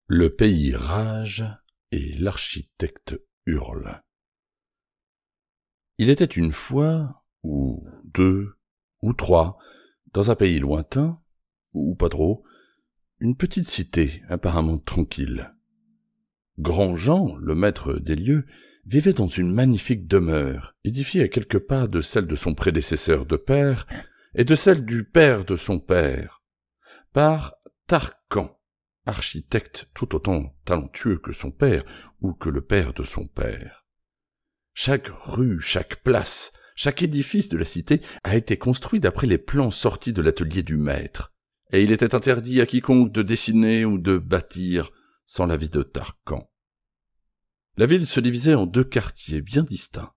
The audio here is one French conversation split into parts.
Le pays rage et l'architecte hurle. Il était une fois, ou deux, ou trois, dans un pays lointain, ou pas trop, une petite cité apparemment tranquille. Grand-Jean, le maître des lieux, vivait dans une magnifique demeure, édifiée à quelques pas de celle de son prédécesseur de père et de celle du père de son père, par Tarkan, architecte tout autant talentueux que son père ou que le père de son père. Chaque rue, chaque place, chaque édifice de la cité a été construit d'après les plans sortis de l'atelier du maître, et il était interdit à quiconque de dessiner ou de bâtir sans l'avis de Tarkan. La ville se divisait en deux quartiers bien distincts.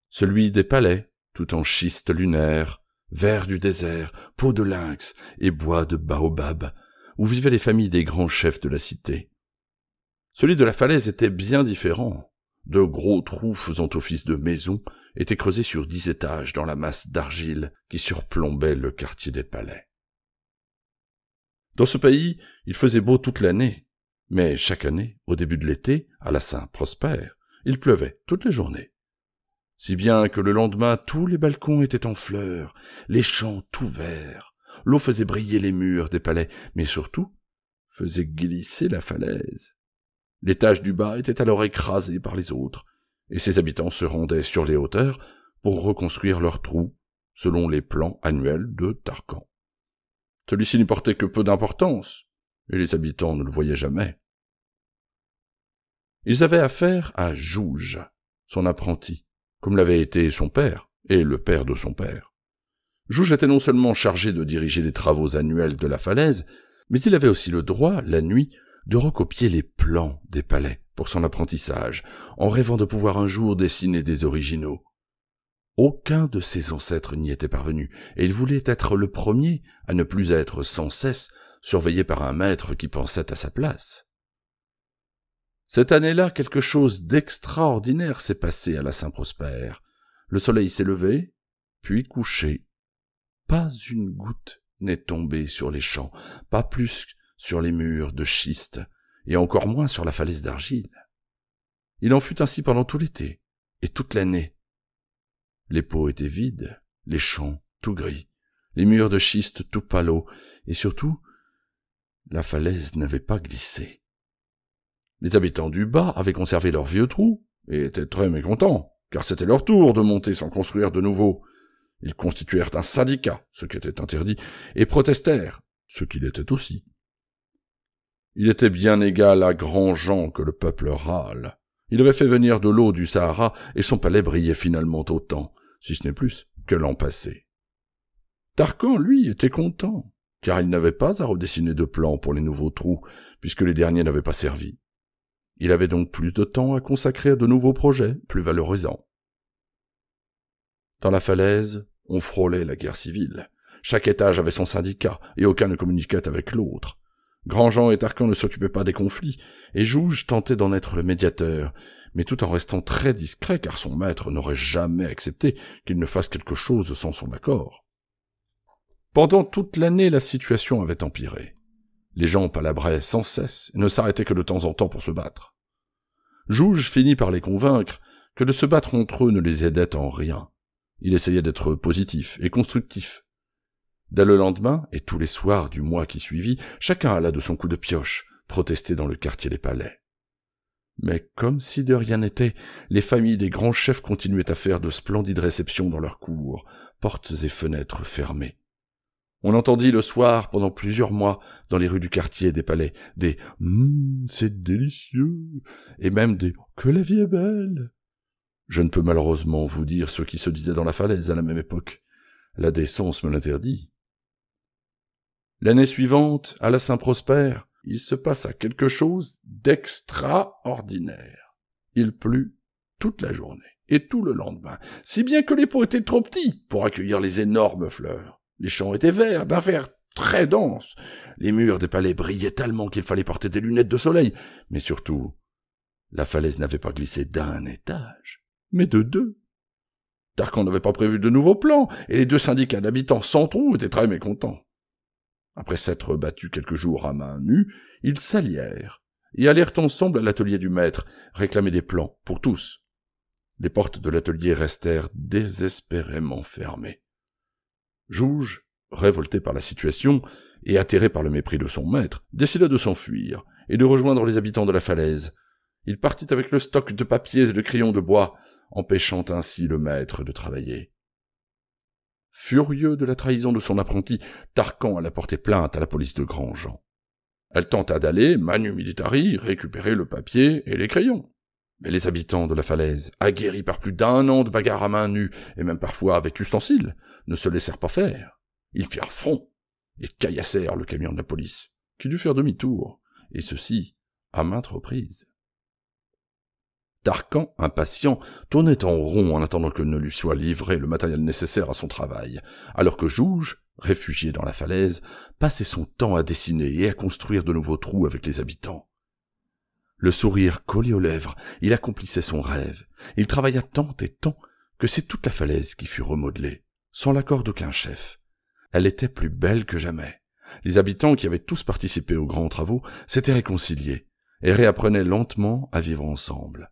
Celui des palais, tout en schiste lunaire, verre du désert, peau de lynx et bois de baobab, où vivaient les familles des grands chefs de la cité. Celui de la falaise était bien différent. De gros trous faisant office de maisons étaient creusés sur 10 étages dans la masse d'argile qui surplombait le quartier des palais. Dans ce pays, il faisait beau toute l'année, mais chaque année, au début de l'été, à la Saint-Prosper, il pleuvait toutes les journées. Si bien que le lendemain, tous les balcons étaient en fleurs, les champs tout verts, l'eau faisait briller les murs des palais, mais surtout faisait glisser la falaise. L'étage du bas était alors écrasé par les autres, et ses habitants se rendaient sur les hauteurs pour reconstruire leurs trous, selon les plans annuels de Tarkan. Celui-ci n'y portait que peu d'importance, et les habitants ne le voyaient jamais. Ils avaient affaire à Jouge, son apprenti, comme l'avait été son père et le père de son père. Jouge était non seulement chargé de diriger les travaux annuels de la falaise, mais il avait aussi le droit, la nuit, de recopier les plans des palais pour son apprentissage, en rêvant de pouvoir un jour dessiner des originaux. Aucun de ses ancêtres n'y était parvenu, et il voulait être le premier à ne plus être sans cesse surveillé par un maître qui pensait à sa place. Cette année-là, quelque chose d'extraordinaire s'est passé à la Saint-Prosper. Le soleil s'est levé, puis couché. Pas une goutte n'est tombée sur les champs, pas plus sur les murs de schiste, et encore moins sur la falaise d'argile. Il en fut ainsi pendant tout l'été, et toute l'année. Les pots étaient vides, les champs tout gris, les murs de schiste tout palos, et surtout, la falaise n'avait pas glissé. Les habitants du bas avaient conservé leurs vieux trous, et étaient très mécontents, car c'était leur tour de monter sans construire de nouveau. Ils constituèrent un syndicat, ce qui était interdit, et protestèrent, ce qu'il était aussi. Il était bien égal à Grand-Jean que le peuple râle. Il avait fait venir de l'eau du Sahara, et son palais brillait finalement autant, si ce n'est plus, que l'an passé. Tarkan, lui, était content, car il n'avait pas à redessiner de plans pour les nouveaux trous, puisque les derniers n'avaient pas servi. Il avait donc plus de temps à consacrer à de nouveaux projets, plus valorisants. Dans la falaise, on frôlait la guerre civile. Chaque étage avait son syndicat, et aucun ne communiquait avec l'autre. Grand-Jean et Tarkan ne s'occupaient pas des conflits, et Jouge tentait d'en être le médiateur, mais tout en restant très discret, car son maître n'aurait jamais accepté qu'il ne fasse quelque chose sans son accord. Pendant toute l'année, la situation avait empiré. Les gens palabraient sans cesse, et ne s'arrêtaient que de temps en temps pour se battre. Jouge finit par les convaincre que de se battre entre eux ne les aidait en rien. Il essayait d'être positif et constructif. Dès le lendemain, et tous les soirs du mois qui suivit, chacun alla de son coup de pioche, protester dans le quartier des palais. Mais comme si de rien n'était, les familles des grands chefs continuaient à faire de splendides réceptions dans leurs cours, portes et fenêtres fermées. On entendit le soir, pendant plusieurs mois, dans les rues du quartier des palais, des « c'est délicieux » et même des « que la vie est belle ». Je ne peux malheureusement vous dire ce qui se disait dans la falaise à la même époque. La décence me l'interdit. L'année suivante, à la Saint-Prosper, il se passa quelque chose d'extraordinaire. Il plut toute la journée et tout le lendemain, si bien que les pots étaient trop petits pour accueillir les énormes fleurs. Les champs étaient verts, d'un vert très dense. Les murs des palais brillaient tellement qu'il fallait porter des lunettes de soleil. Mais surtout, la falaise n'avait pas glissé d'un étage, mais de deux. Tarkan n'avait pas prévu de nouveaux plans, et les deux syndicats d'habitants sans trous étaient très mécontents. Après s'être battus quelques jours à main nue, ils s'allièrent, et allèrent ensemble à l'atelier du maître, réclamer des plans, pour tous. Les portes de l'atelier restèrent désespérément fermées. Jouge, révolté par la situation, et atterré par le mépris de son maître, décida de s'enfuir, et de rejoindre les habitants de la falaise. Il partit avec le stock de papiers et de crayons de bois, empêchant ainsi le maître de travailler. Furieux de la trahison de son apprenti, Tarquin alla porter plainte à la police de Grandjean. Elle tenta d'aller, manu militari, récupérer le papier et les crayons. Mais les habitants de la falaise, aguerris par plus d'1 an de bagarres à main nue, et même parfois avec ustensiles, ne se laissèrent pas faire. Ils firent front, et caillassèrent le camion de la police, qui dut faire demi-tour, et ceci à maintes reprises. Tarquin, impatient, tournait en rond en attendant que ne lui soit livré le matériel nécessaire à son travail, alors que Jouge, réfugié dans la falaise, passait son temps à dessiner et à construire de nouveaux trous avec les habitants. Le sourire collé aux lèvres, il accomplissait son rêve. Il travailla tant et tant que c'est toute la falaise qui fut remodelée, sans l'accord d'aucun chef. Elle était plus belle que jamais. Les habitants qui avaient tous participé aux grands travaux s'étaient réconciliés et réapprenaient lentement à vivre ensemble.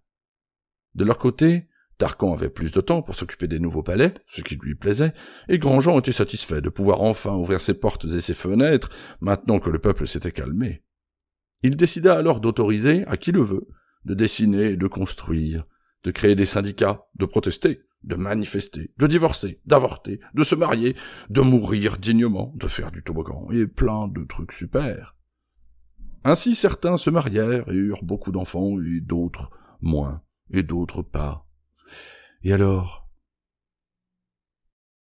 De leur côté, Tarquin avait plus de temps pour s'occuper des nouveaux palais, ce qui lui plaisait, et Grandjean était satisfait de pouvoir enfin ouvrir ses portes et ses fenêtres, maintenant que le peuple s'était calmé. Il décida alors d'autoriser, à qui le veut, de dessiner et de construire, de créer des syndicats, de protester, de manifester, de divorcer, d'avorter, de se marier, de mourir dignement, de faire du toboggan, et plein de trucs super. Ainsi certains se marièrent et eurent beaucoup d'enfants, et d'autres moins, et d'autres pas. Et alors,